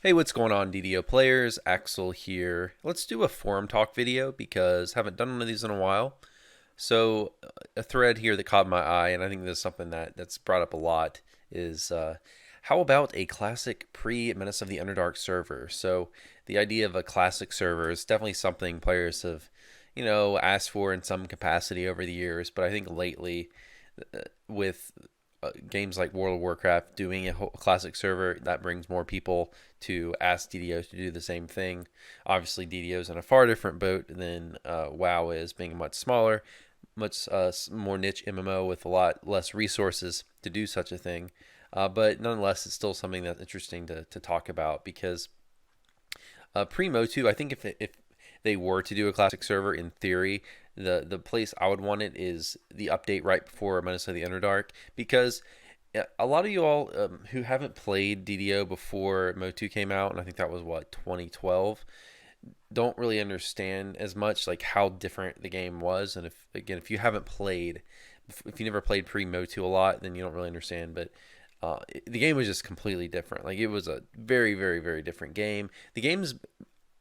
Hey, what's going on, DDO players? Axel here. Let's do a forum talk video because I haven't done one of these in a while. So, a thread here that caught my eye, and I think this is something that's brought up a lot, is how about a classic pre-Menace of the Underdark server? So, the idea of a classic server is definitely something players have, asked for in some capacity over the years, but I think lately, with games like World of Warcraft doing a whole classic server, that brings more people to ask DDO to do the same thing. Obviously, DDO is in a far different boat than WoW is, being much smaller, much more niche MMO with a lot less resources to do such a thing. But nonetheless, it's still something that's interesting to talk about because Primo 2, I think if they were to do a classic server, in theory, the place I would want it is the update right before Menace of the Underdark, because a lot of you all who haven't played DDO before Mo2 came out, and I think that was what, 2012, don't really understand as much like how different the game was. And if you haven't played, if you never played pre Mo2 a lot, then you don't really understand. But the game was just completely different. Like, it was a very, very, very different game. The game's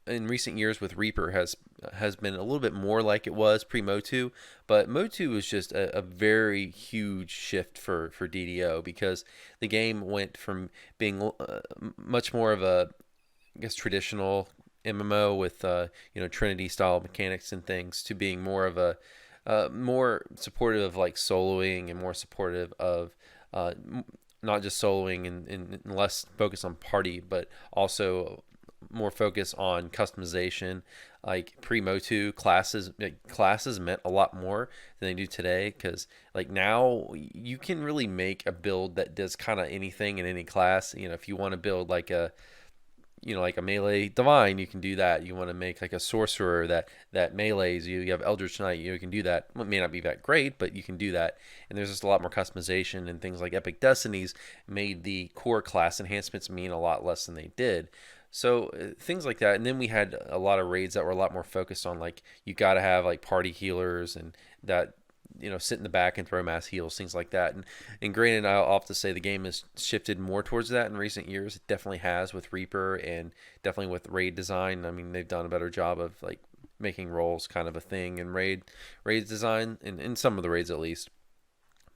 in recent years with Reaper has been a little bit more like it was pre Mo2, but Mo2 was just a very huge shift for DDO, because the game went from being much more of a, I guess, traditional MMO with Trinity style mechanics and things, to being more of a more supportive of like soloing, and more supportive of not just soloing and less focus on party, but also more focus on customization. Like pre Mo2, classes meant a lot more than they do today, because like now you can really make a build that does kind of anything in any class. If you want to build like a like a melee divine, you can do that. You want to make like a sorcerer that melees you. You have Eldritch Knight, you can do that. It may not be that great, but you can do that. And there's just a lot more customization, and things like Epic Destinies made the core class enhancements mean a lot less than they did. So things like that. And then we had a lot of raids that were a lot more focused on, like, you got to have like party healers, and that sit in the back and throw mass heals, things like that. And granted, I'll have to say the game has shifted more towards that in recent years. It definitely has with Reaper, and definitely with raid design. I mean, they've done a better job of like making roles kind of a thing in raids design, in some of the raids at least.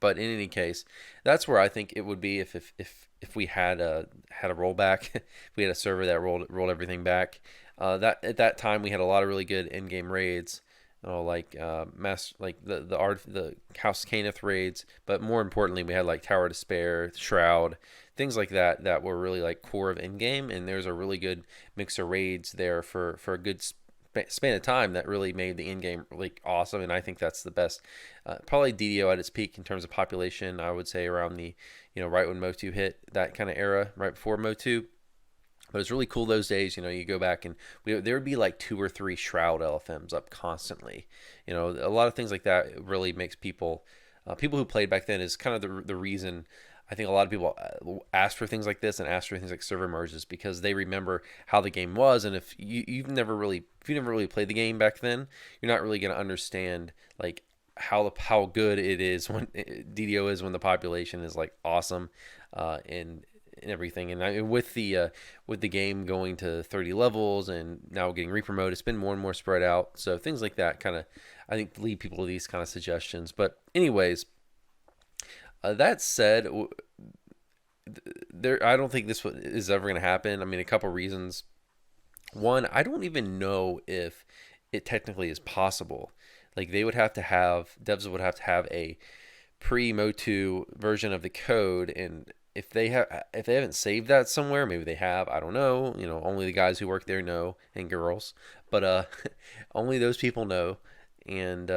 But in any case, that's where I think it would be if we had a rollback, if we had a server that rolled everything back. That at that time we had a lot of really good in game raids, like like the House Caneth raids, but more importantly, we had like Tower of Despair, Shroud, things like that were really like core of in game, and there's a really good mix of raids there for a good span of time that really made the in game like awesome. And I think that's the best. Probably DDO at its peak in terms of population, I would say around the right when Mo2 hit, that kind of era, right before Mo2. But it's really cool those days. You go back, and there would be like 2 or 3 Shroud LFMs up constantly. A lot of things like that really makes people who played back then is kind of the reason. I think a lot of people ask for things like this and ask for things like server merges, because they remember how the game was. And if you never really played the game back then, you're not really going to understand like how good it is when DDO is, when the population is like awesome, and everything. And with the game going to 30 levels and now getting Reaper mode, it's been more and more spread out. So things like that kind of, I think, lead people to these kind of suggestions. But anyways, that said, I don't think this is ever going to happen. I mean, a couple reasons. One, I don't even know if it technically is possible. Like, devs would have to have a pre Mo2 version of the code, and if they haven't saved that somewhere, maybe they have. I don't know. Only the guys who work there know, and girls, but only those people know. And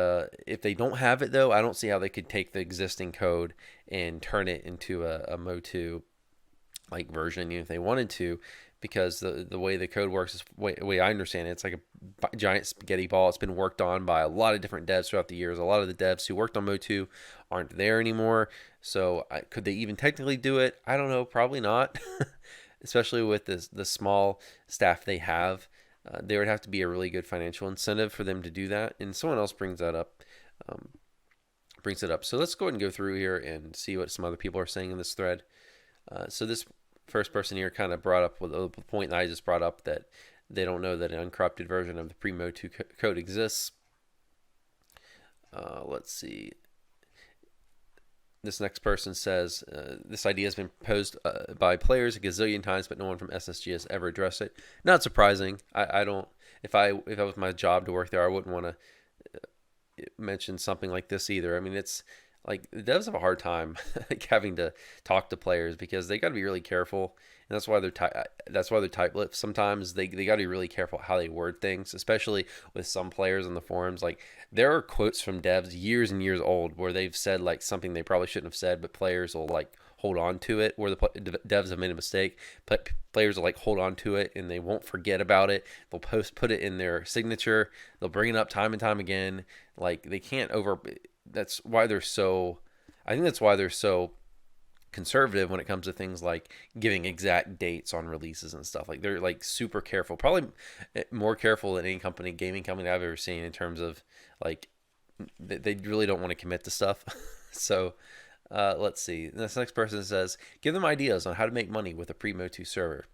if they don't have it, though, I don't see how they could take the existing code and turn it into a Mo2 like version, if they wanted to, because the way the code works is the way I understand it. It's like a giant spaghetti ball. It's been worked on by a lot of different devs throughout the years. A lot of the devs who worked on Mo2 aren't there anymore. So could they even technically do it? I don't know. Probably not. Especially with the small staff they have, there would have to be a really good financial incentive for them to do that. And someone else brings that up. Brings it up. So let's go ahead and go through here and see what some other people are saying in this thread. So this First person here kind of brought up with the point that I just brought up, that they don't know that an uncorrupted version of the Primo 2 code exists. Let's see. This next person says, this idea has been posed by players a gazillion times, but no one from SSG has ever addressed it. Not surprising. I don't. If I was my job to work there, I wouldn't want to mention something like this either. I mean, it's like the devs have a hard time like having to talk to players because they got to be really careful, and that's why they're tight-lipped. Sometimes they got to be really careful how they word things, especially with some players on the forums. Like there are quotes from devs years and years old where they've said like something they probably shouldn't have said, but players will like hold on to it, where the devs have made a mistake, but players will like hold on to it and they won't forget about it. They'll put it in their signature. They'll bring it up time and time again. Like they can't over. That's why they're so. I think that's why they're so conservative when it comes to things like giving exact dates on releases and stuff. Like they're like super careful, probably more careful than any gaming company I've ever seen in terms of like they really don't want to commit to stuff. So let's see. This next person says, give them ideas on how to make money with a Primo 2 server.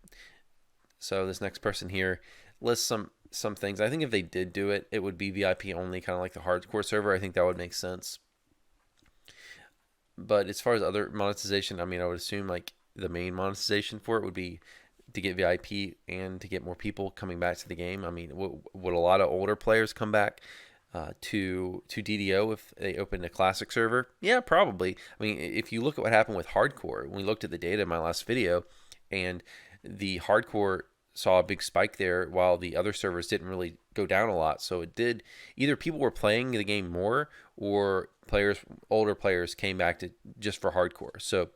So this next person here lists some things. I think if they did do it, it would be VIP only, kind of like the hardcore server. I think that would make sense. But as far as other monetization, I mean, I would assume like the main monetization for it would be to get VIP and to get more people coming back to the game. I mean, would a lot of older players come back to DDO if they opened a classic server? Yeah, probably. I mean, if you look at what happened with hardcore, when we looked at the data in my last video, and the hardcore saw a big spike there while the other servers didn't really go down a lot. So it did, either people were playing the game more or older players came back to just for hardcore. So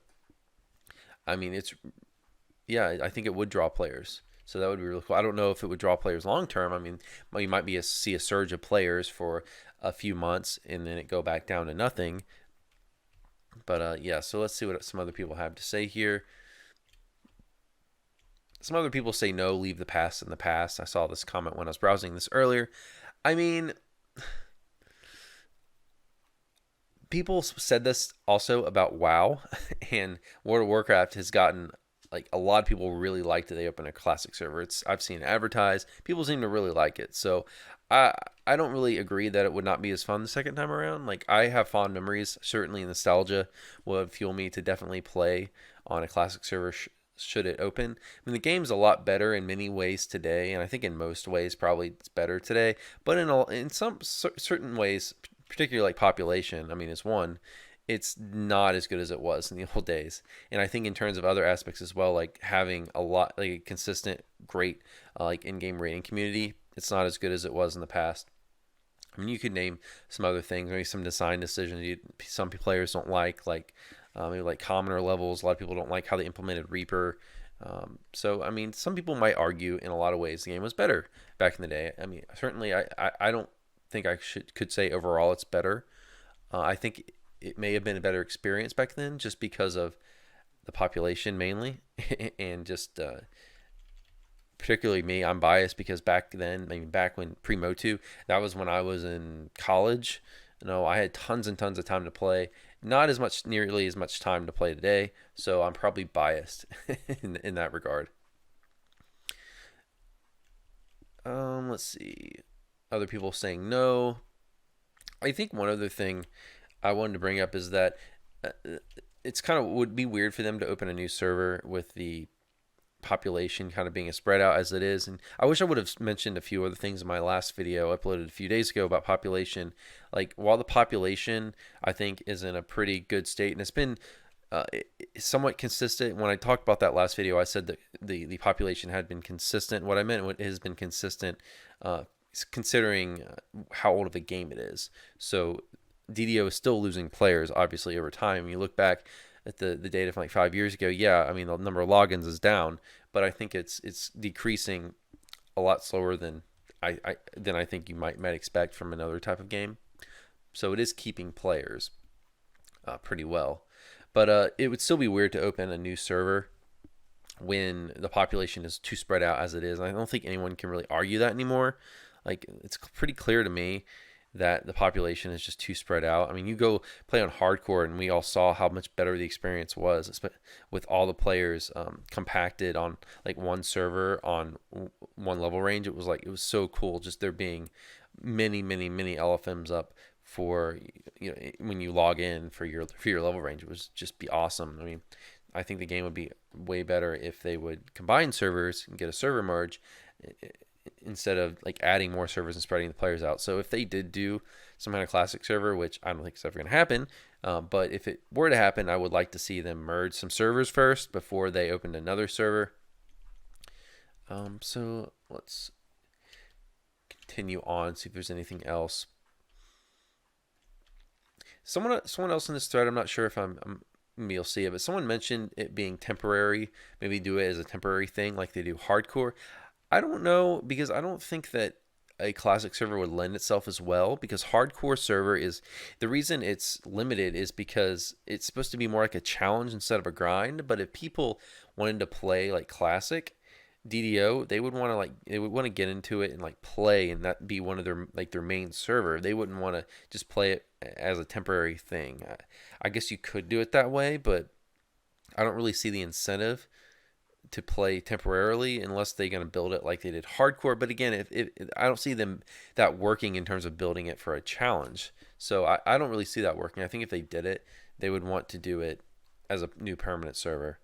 I mean, I think it would draw players. So that would be really cool. I don't know if it would draw players long term. I mean, you might see a surge of players for a few months and then it go back down to nothing. But yeah, so let's see what some other people have to say here. Some other people say no, leave the past in the past. I saw this comment when I was browsing this earlier. I mean, people said this also about WoW, and World of Warcraft has gotten, like, a lot of people really liked it. They opened a classic server. I've seen it advertised. People seem to really like it. So I don't really agree that it would not be as fun the second time around. Like, I have fond memories. Certainly nostalgia would fuel me to definitely play on a classic server should it open. I mean, the game's a lot better in many ways today, and I think in most ways probably it's better today. But in some certain ways, particularly like population, I mean, it's not as good as it was in the old days. And I think in terms of other aspects as well, like having a lot, like a consistent, great, like in-game rating community, it's not as good as it was in the past. I mean, you could name some other things, maybe some design decisions some players don't like maybe like commoner levels. A lot of people don't like how they implemented Reaper. So, I mean, some people might argue in a lot of ways the game was better back in the day. I mean, certainly I don't think I could say overall it's better. I think it may have been a better experience back then just because of the population mainly and just particularly me. I'm biased because back then, I mean, back when Primo 2, that was when I was in college. I had tons and tons of time to play. Not nearly as much time to play today, so I'm probably biased in that regard. Let's see. Other people saying no. I think one other thing I wanted to bring up is that it's kind of would be weird for them to open a new server with the population kind of being as spread out as it is. And I wish I would have mentioned a few other things in my last video uploaded a few days ago about population. Like, while the population I think is in a pretty good state, and it's been somewhat consistent. When I talked about that last video, I said that the population had been consistent. What I meant, what has been consistent considering how old of a game it is. So DDO is still losing players obviously over time. You look back at the data from like 5 years ago, yeah, I mean, the number of logins is down, but I think it's decreasing a lot slower than I think you might expect from another type of game. So it is keeping players pretty well. But it would still be weird to open a new server when the population is too spread out as it is. And I don't think anyone can really argue that anymore. Like, it's pretty clear to me that the population is just too spread out. I mean, you go play on hardcore, and we all saw how much better the experience was with all the players compacted on like one server on one level range. It was so cool, just there being many, many, many LFMs up for, you know, when you log in for your level range. It was just be awesome. I mean, I think the game would be way better if they would combine servers and get a server merge instead of like adding more servers and spreading the players out. So if they did do some kind of classic server, which I don't think it's ever going to happen, but if it were to happen, I would like to see them merge some servers first before they opened another server. So let's continue on, see if there's anything else. Someone else in this thread, I'm not sure if you'll see it, but someone mentioned it being temporary. Maybe do it as a temporary thing like they do hardcore. I don't know, because I don't think that a classic server would lend itself as well, because hardcore server is, the reason it's limited is because it's supposed to be more like a challenge instead of a grind. But if people wanted to play like classic DDO, they would want to get into it and like play, and that be one of their main server. They wouldn't want to just play it as a temporary thing. I guess you could do it that way, but I don't really see the incentive to play temporarily unless they're going to build it like they did hardcore. But again, if I don't see them that working in terms of building it for a challenge. So I don't really see that working. I think if they did it, they would want to do it as a new permanent server.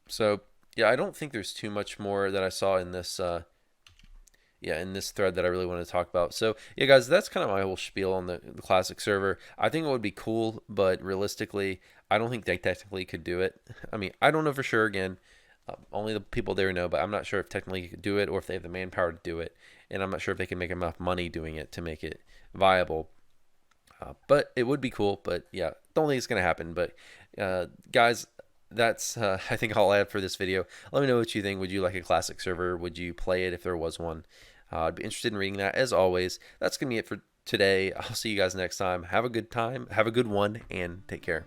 So yeah, I don't think there's too much more that I saw in this in this thread that I really wanted to talk about. So yeah, guys, that's kind of my whole spiel on the classic server. I think it would be cool, but realistically, I don't think they technically could do it. I mean, I don't know for sure. Again, only the people there know, but I'm not sure if technically you could do it or if they have the manpower to do it. And I'm not sure if they can make enough money doing it to make it viable. But it would be cool. But yeah, don't think it's going to happen. But guys, that's I think all I have for this video. Let me know what you think. Would you like a classic server? Would you play it if there was one? I'd be interested in reading that. As always, that's going to be it for today. I'll see you guys next time. Have a good time. Have a good one, and take care.